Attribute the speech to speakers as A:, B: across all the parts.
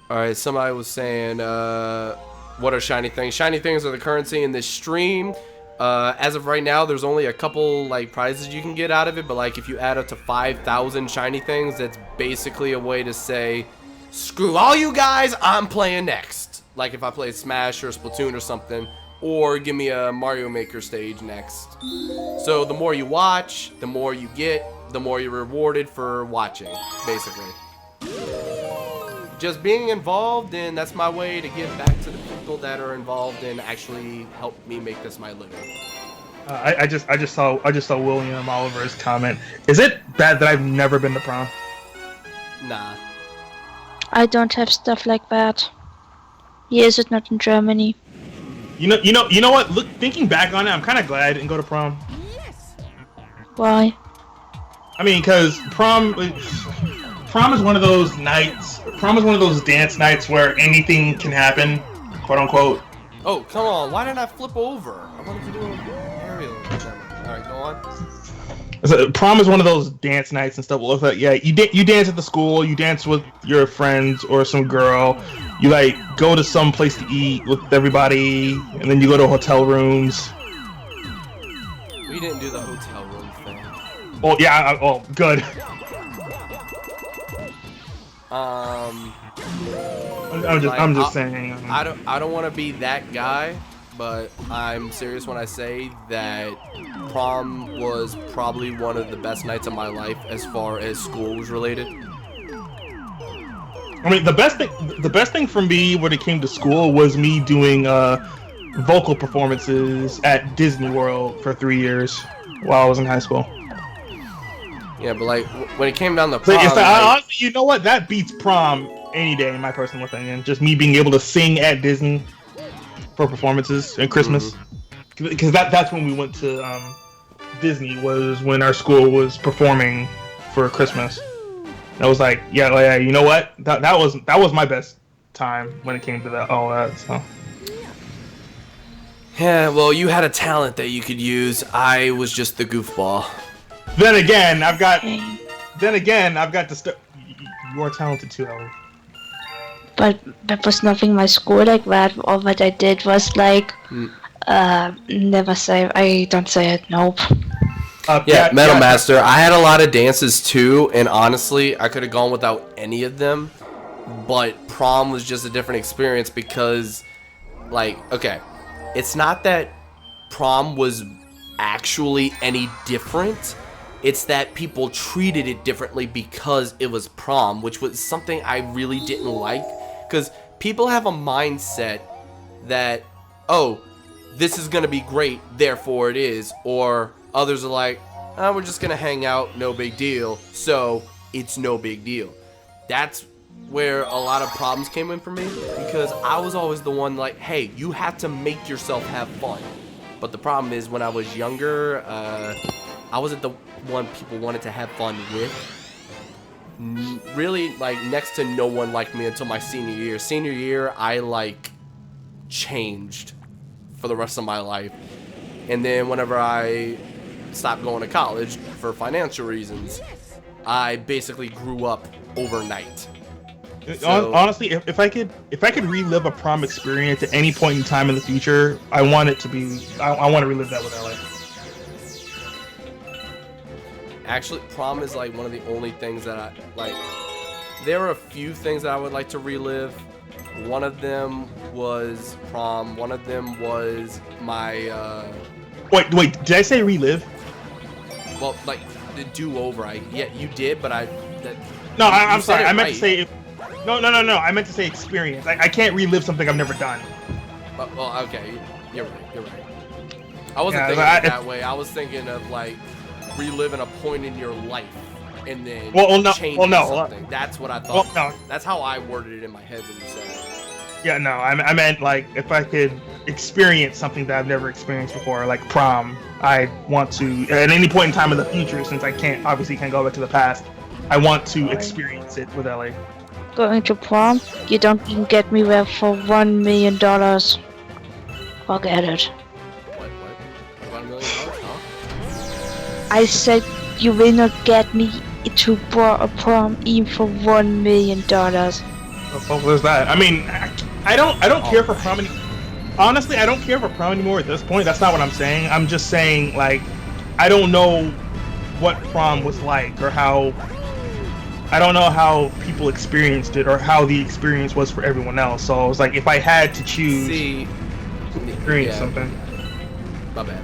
A: All right, somebody was saying, what are shiny things? Shiny things are the currency in this stream. As of right now, there's only a couple like prizes you can get out of it, but like if you add up to 5,000 shiny things, that's basically a way to say, screw all you guys, I'm playing next. Like if I play Smash or Splatoon or something, or give me a Mario Maker stage next. So the more you watch, the more you get, the more you're rewarded for watching, basically. Just being involved, and that's my way to give back to the people that are involved and actually help me make this my living.
B: I just saw William Oliver's comment. Is it bad that I've never been to prom?
A: Nah.
C: I don't have stuff like that. Here is it not in Germany?
B: You know what? Look, thinking back on it, I'm kind of glad I didn't go to prom.
C: Why?
B: I mean, because prom is one of those nights. Prom is one of those dance nights where anything can happen, quote unquote.
A: Oh, come on! Why didn't I flip over? I wanted to do an aerial. All right, go on.
B: So, prom is one of those dance nights and stuff. Like, yeah, you dance at the school. You dance with your friends or some girl. You like go to some place to eat with everybody, and then you go to hotel rooms.
A: We didn't do the hotel room thing.
B: Oh yeah. Oh, good. I'm just saying.
A: I don't want to be that guy, but I'm serious when I say that prom was probably one of the best nights of my life as far as school was related.
B: I mean, the best thing for me when it came to school was me doing vocal performances at Disney World for 3 years while I was in high school.
A: Yeah, but like when it came down to prom,
B: honestly, you know what? That beats prom any day, in my personal opinion. Just me being able to sing at Disney for performances and Christmas, because that's when we went to Disney, was when our school was performing for Christmas. I was like, yeah, you know what? That was my best time when it came to all that. So.
A: Yeah, well, you had a talent that you could use. I was just the goofball.
B: Then again, I've got to start. You are talented too, Ellie.
C: But there was nothing in my school like that. All that I did was like, never say. I don't say it. Nope.
A: Metal Master. I had a lot of dances too, and honestly, I could have gone without any of them. But prom was just a different experience because, like, okay, it's not that prom was actually any different. It's that people treated it differently because it was prom, which was something I really didn't like. Because people have a mindset that, oh, this is going to be great, therefore it is. Or others are like, oh, we're just going to hang out, no big deal. So it's no big deal. That's where a lot of problems came in for me. Because I was always the one like, hey, you have to make yourself have fun. But the problem is when I was younger, I wasn't the one people wanted to have fun with. Really, like, next to no one liked me until my senior year. Senior year, I, like, changed for the rest of my life. And then whenever I stopped going to college for financial reasons, I basically grew up overnight. So,
B: honestly, if I could relive a prom experience at any point in time in the future, I want it to be. I want to relive that with LA.
A: Actually, prom is like one of the only things that I like. There are a few things that I would like to relive. One of them was prom. One of them was my.
B: Wait! Did I say relive?
A: Well, like the do-over. Yeah, you did, but
B: I'm sorry. I meant to say. No. I meant to say experience. I can't relive something I've never done.
A: Well, okay. You're right. I wasn't thinking of it that way. I was thinking of like reliving a point in your life and then changing something. That's what I thought.
B: Well, no.
A: That's how I worded it in my head when you said it.
B: Yeah, no. I meant like if I could experience something that I've never experienced before, like prom. I want to at any point in time in the future, since I can't go back to the past. I want to experience it with LA.
C: Going to prom? You don't even get me there for $1 million. Forget it.
A: What? $1 million, huh?
C: I said you will not get me to prom even for $1 million.
B: Oh, there's that. I mean, I don't care for prom. Honestly, I don't care for prom anymore at this point. That's not what I'm saying. I'm just saying, like, I don't know what prom was like or how. I don't know how people experienced it or how the experience was for everyone else. So I was like, if I had to choose, experience something.
A: My bad.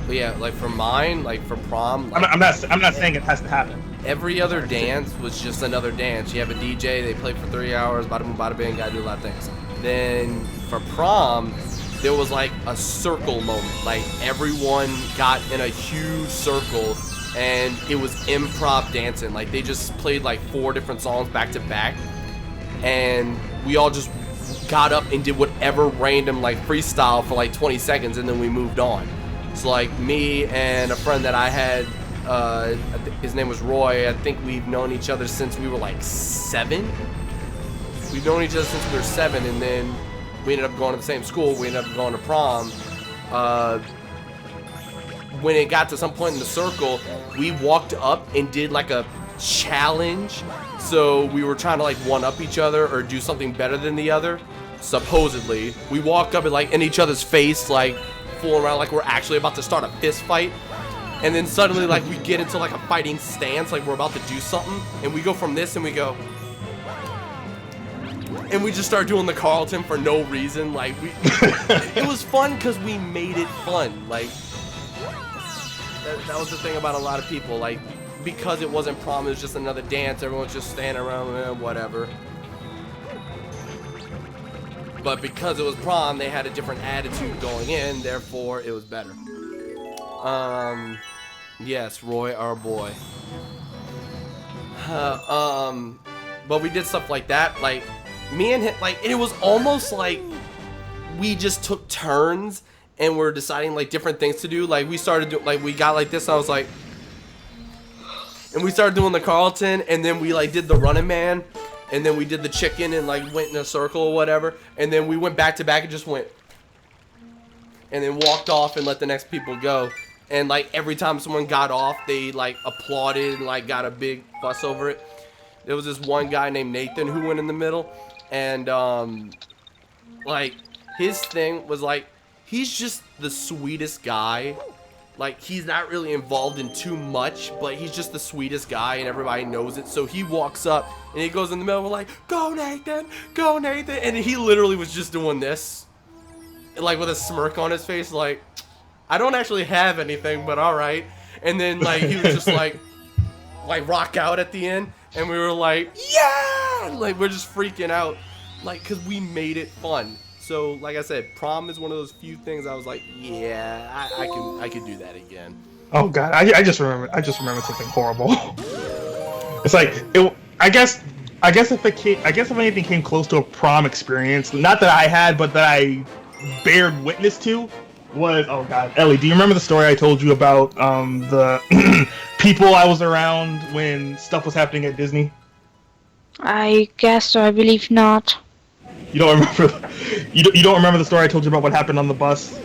A: But yeah, like for mine, like for prom, like,
B: I'm not saying it has to happen.
A: Every other dance was just another dance. You have a DJ, they play for 3 hours, bada boom, bada bing, gotta do a lot of things. Then for prom, there was like a circle moment. Like everyone got in a huge circle and it was improv dancing. Like they just played like 4 different songs back to back. And we all just got up and did whatever random like freestyle for like 20 seconds and then we moved on. So like me and a friend that I had, his name was Roy. I think we've known each other since we were like 7. We've known each other since we were 7, and then we ended up going to the same school. We ended up going to prom. When it got to some point in the circle, we walked up and did like a challenge. So we were trying to like one up each other or do something better than the other. Supposedly, we walk up and like in each other's face, like fooling around like we're actually about to start a fist fight. And then suddenly, like, we get into, like, a fighting stance, like we're about to do something. And we go from this and we go. And we just start doing the Carlton for no reason. Like, it was fun because we made it fun. Like, that was the thing about a lot of people. Like, because it wasn't prom, it was just another dance. Everyone's just standing around, whatever. But because it was prom, they had a different attitude going in. Therefore, it was better. Yes, Roy, our boy. But we did stuff like that, like, me and him, like, it was almost like we just took turns and we're deciding, like, different things to do. Like, we started doing, like, we got like this, and I was like, and we started doing the Carlton, and then we, like, did the Running Man, and then we did the chicken and, like, went in a circle or whatever, and then we went back to back and just went, and then walked off and let the next people go. And, like, every time someone got off, they, like, applauded and, like, got a big fuss over it. There was this one guy named Nathan who went in the middle. And, like, his thing was, like, he's just the sweetest guy. Like, he's not really involved in too much, but he's just the sweetest guy, and everybody knows it. So he walks up, and he goes in the middle, and we're like, go, Nathan! Go, Nathan! And he literally was just doing this. Like, with a smirk on his face, like, I don't actually have anything, but alright. And then, like, he was just like rock out at the end. And we were like, yeah! Like, we're just freaking out. Like, because we made it fun. So, like I said, prom is one of those few things I was like, yeah, I could do that again.
B: Oh, God. I just remembered something horrible. It's like, I guess if anything came close to a prom experience, not that I had, but that I bared witness to, was, oh God, Ellie, do you remember the story I told you about the people I was around when stuff was happening at Disney?
C: I guess so. I believe not.
B: You don't remember? You don't remember the story I told you about what happened on the bus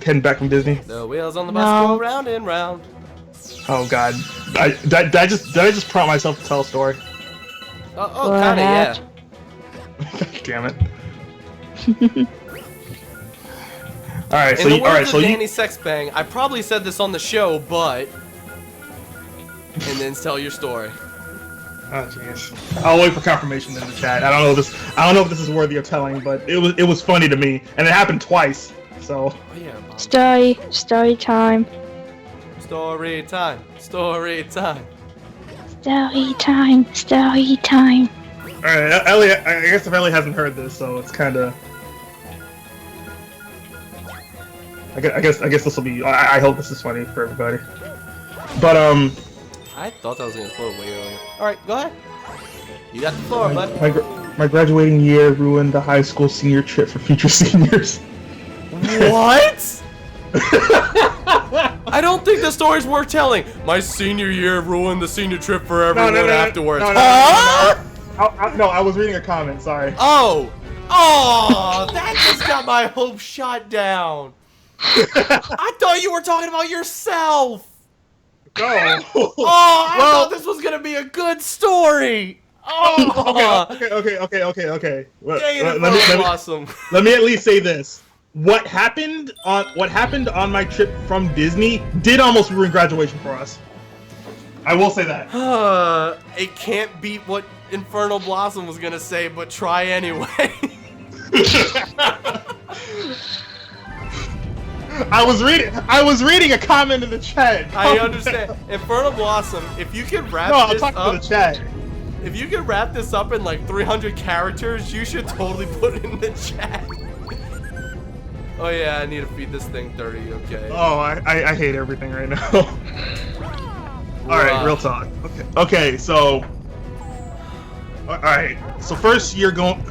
B: heading back from Disney?
A: The wheels on the bus go round and round.
B: Oh God, did I just prompt myself to tell a story?
A: Oh, kinda, yeah.
B: God damn it. Alright,
A: In the words of Danny Sexbang, I probably said this on the show, but... And then tell your story.
B: Oh jeez. I'll wait for confirmation in the chat. I don't know if this is worthy of telling, but it was funny to me, and it happened twice. So.
A: Oh, yeah, Bob.
C: Story time.
A: Story time.
C: Story time.
B: Alright, Ellie, I guess if Ellie hasn't heard this, so it's kinda... I guess this will be. I hope this is funny for everybody. But
A: I thought that was gonna explode way earlier. All right, go ahead. You got the floor, bud.
B: My graduating year ruined the high school senior trip for future seniors.
A: What? I don't think the story's worth telling. My senior year ruined the senior trip for everyone afterwards.
B: No, I was reading a comment. Sorry.
A: Oh, that just got my hopes shot down. I thought you were talking about yourself.
B: No.
A: Oh, I thought this was gonna be a good story. Oh,
B: Okay.
A: dang it, Infernal Blossom.
B: Let me at least say this. What happened on my trip from Disney did almost ruin graduation for us. I will say that.
A: It can't beat what Infernal Blossom was gonna say, but try anyway.
B: I was reading a comment in the chat.
A: I understand. Infernal Blossom, if you can wrap
B: No, I'm
A: this
B: talking
A: up,
B: to the chat.
A: if you can wrap this up in like 300 characters, you should totally put it in the chat. Oh yeah, I need to feed this thing 30, okay.
B: Oh, I hate everything right now. Alright, real talk. Okay, so alright. So first year going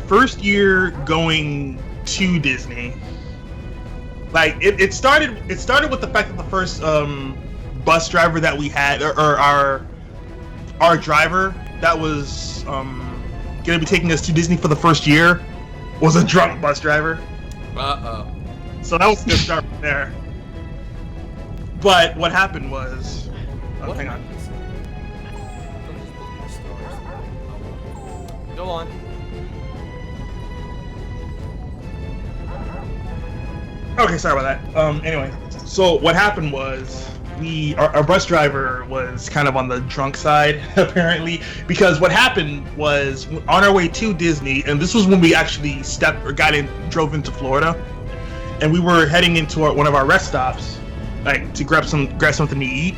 B: to Disney. Like it started with the fact that the first bus driver that we had, or our driver that was gonna be taking us to Disney for the first year was a drunk bus driver.
A: Uh-oh.
B: So that was a good start from there. But what happened was... hang on.
A: Go on.
B: Okay, sorry about that. Anyway, so what happened was our bus driver was kind of on the drunk side, apparently, because what happened was on our way to Disney, and this was when we actually drove into Florida, and we were heading into one of our rest stops, like to grab something to eat,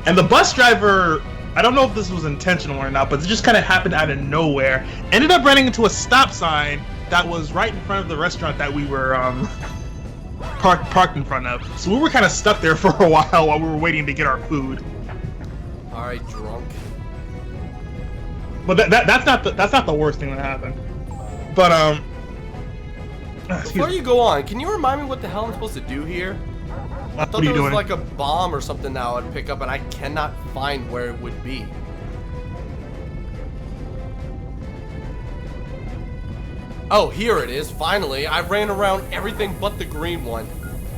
B: and the bus driver, I don't know if this was intentional or not, but it just kind of happened out of nowhere, ended up running into a stop sign that was right in front of the restaurant that we were parked in front of. So we were kind of stuck there for a while we were waiting to get our food.
A: All right, drunk.
B: But that's not the worst thing that happened. But
A: before you go on, can you remind me what the hell I'm supposed to do here? I thought there was like a bomb or something now I'd pick up, and I cannot find where it would be. Oh, here it is, finally. I ran around everything but the green one.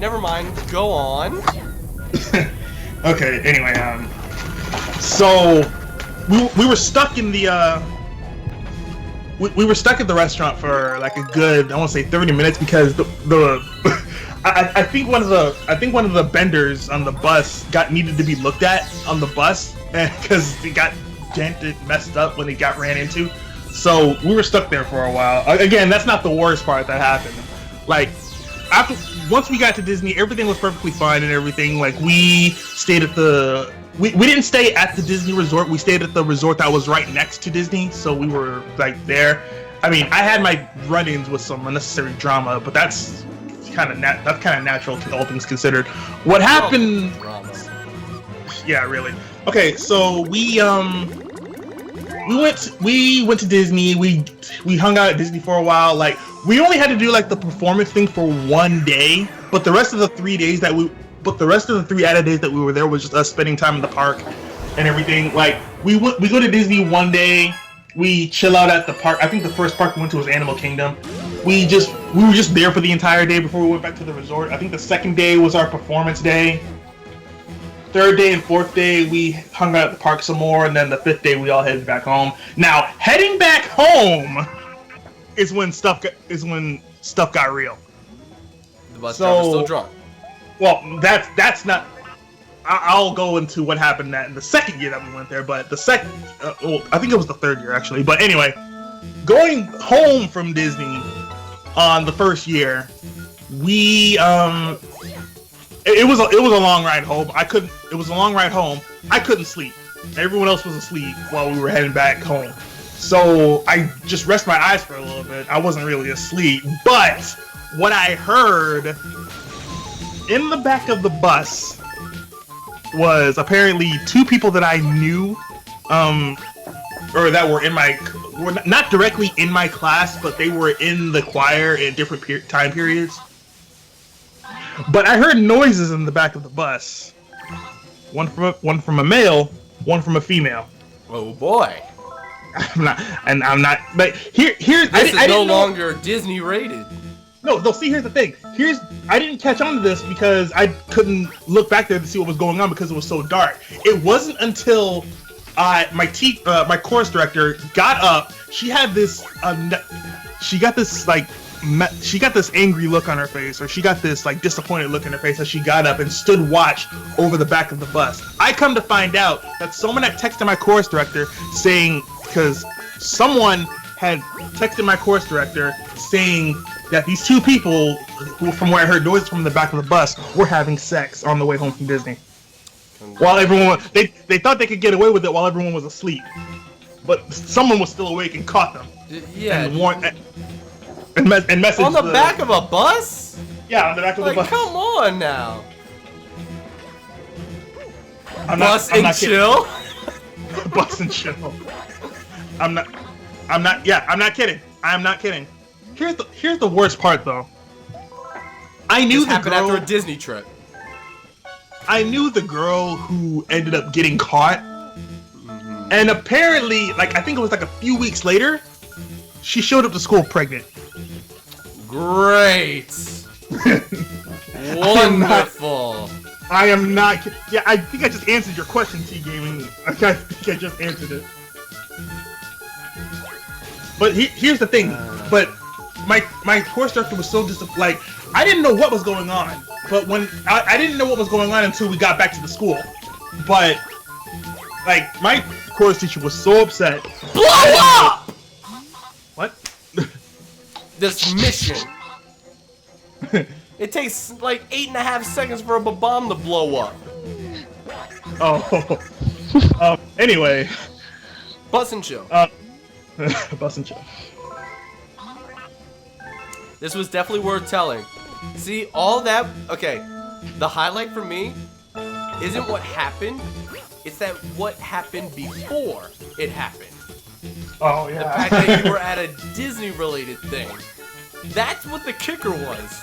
A: Never mind, go on.
B: Okay, anyway, so we were stuck in the we were stuck at the restaurant for like a good, I want to say 30 minutes because I think one of the benders on the bus needed to be looked at on the bus, and because it got dented, messed up when it got ran into. So we were stuck there for a while. Again, that's not the worst part that happened. Like once we got to Disney, everything was perfectly fine and everything. Like we stayed at we didn't stay at the Disney resort. We stayed at the resort that was right next to Disney. So we were like there. I mean, I had my run-ins with some unnecessary drama, but that's kind of natural to all things considered. What happened? Yeah, really. Okay, so we went to Disney. We hung out at Disney for a while. Like we only had to do like the performance thing for one day, but the rest of the 3 days that the rest of the 3 added days that we were there was just us spending time in the park and everything. Like we go to Disney one day, we chill out at the park. I think the first park we went to was Animal Kingdom. We were just there for the entire day before we went back to the resort. I think the second day was our performance day. Third day and fourth day we hung out at the park some more, and then the 5th day we all headed back home. Now heading back home is when stuff got real.
A: The bus driver was still drunk.
B: Well, that's not. I'll go into what happened in the second year that we went there, but the second, I think it was the 3rd year actually. But anyway, going home from Disney on the first year, we it was a long ride home. It was a long ride home. I couldn't sleep. Everyone else was asleep while we were heading back home. So I just rested my eyes for a little bit. I wasn't really asleep, but what I heard in the back of the bus was apparently 2 people that I knew, or that were not directly in my class, but they were in the choir in different time periods. But I heard noises in the back of the bus. One from a male, one from a female.
A: Oh boy!
B: I'm not. But here's
A: this is no longer Disney rated.
B: No. See, here's the thing. I didn't catch on to this because I couldn't look back there to see what was going on because it was so dark. It wasn't until my course director got up. She had this she got this angry look on her face, or she got this like disappointed look in her face as she got up and stood watch over the back of the bus. I come to find out that someone had texted my course director saying, because someone had texted my course director saying that these two people, who, from where I heard noises from the back of the bus, were having sex on the way home from Disney. While everyone, they thought they could get away with it while everyone was asleep, but someone was still awake and caught them.
A: Yeah.
B: And warned and messaged
A: on the back of a bus.
B: Yeah, on the back of the bus.
A: Come on now.
B: Bus
A: and chill.
B: Bus and chill. I'm not kidding. I'm not kidding. Here's the worst part though. I knew
A: this happened after a Disney trip.
B: I knew the girl who ended up getting caught, and apparently, like I think it was like a few weeks later, she showed up to school pregnant.
A: Great. Wonderful.
B: I am not. Yeah, I think I just answered your question, T Gaming. I think I just answered it. But here's the thing. But my course director was so like I didn't know what was going on. But when I didn't know what was going on until we got back to the school. But like my course teacher was so upset.
A: Blow up!
B: What?
A: This mission. It takes like 8.5 seconds for a bomb to blow up.
B: Oh. Anyway.
A: Bus and chill.
B: Bus and chill.
A: This was definitely worth telling. See, all that... Okay, the highlight for me isn't what happened. It's that what happened before it happened.
B: Oh, yeah.
A: The fact that you were at a Disney-related thing. That's what the kicker was.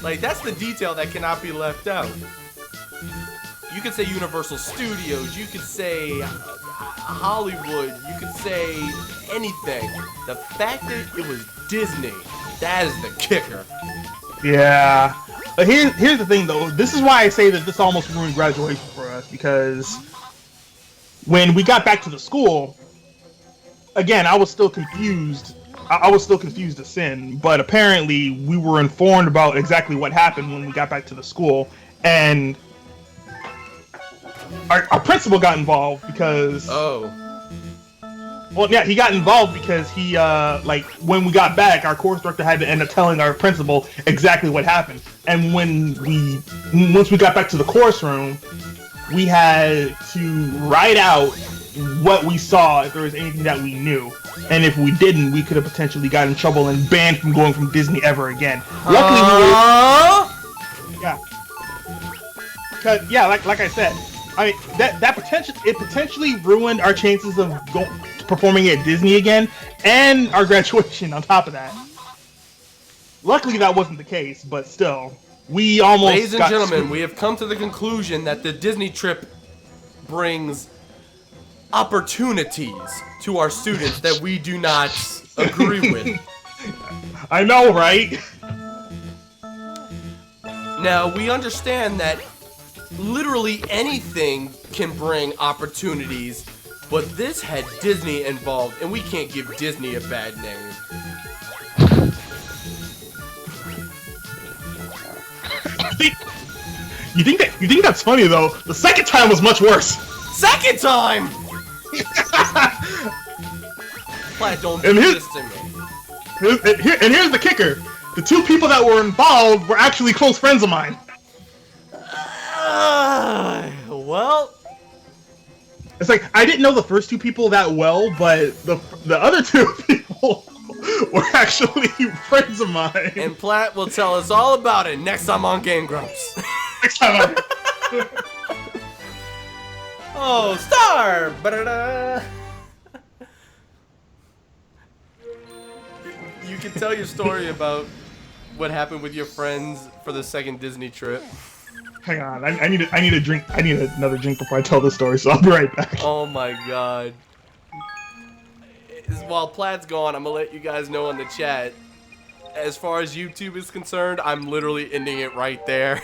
A: Like, that's the detail that cannot be left out. You could say Universal Studios, you could say Hollywood, you could say anything. The fact that it was Disney, that is the kicker.
B: Yeah. But here's the thing, though. This is why I say that this almost ruined graduation for us, because when we got back to the school, again, I was still confused. I was still confused as sin, but apparently we were informed about exactly what happened when we got back to the school, and our principal got involved because...
A: Oh.
B: Well, yeah, he got involved because he, like, when we got back, our course director had to end up telling our principal exactly what happened. And once we got back to the course room, we had to write out what we saw if there was anything that we knew. And if we didn't, we could have potentially got in trouble and banned from going from Disney ever again. Luckily, yeah, like I said, I mean it potentially ruined our chances of performing at Disney again and our graduation on top of that. Luckily, that wasn't the case, but still, we almost.
A: Ladies and gentlemen, we have come to the conclusion that the Disney trip brings opportunities to our students that we do not agree with.
B: I know, right?
A: Now, we understand that literally anything can bring opportunities, but this had Disney involved, and we can't give Disney a bad name.
B: You think that's funny though? The second time was much worse.
A: Second time! Platt, don't do this to me.
B: And here's the kicker. The two people that were involved were actually close friends of mine.
A: Well...
B: It's like, I didn't know the first two people that well, but the other two people were actually friends of mine.
A: And Platt will tell us all about it next time on Game Grumps.
B: Next time on...
A: Oh, star! Ba-da-da. You can tell your story about what happened with your friends for the second Disney trip.
B: Hang on, I need a drink. I need another drink before I tell this story, so I'll be right back.
A: Oh my god. While Platt's gone, I'm gonna let you guys know in the chat. As far as YouTube is concerned, I'm literally ending it right there.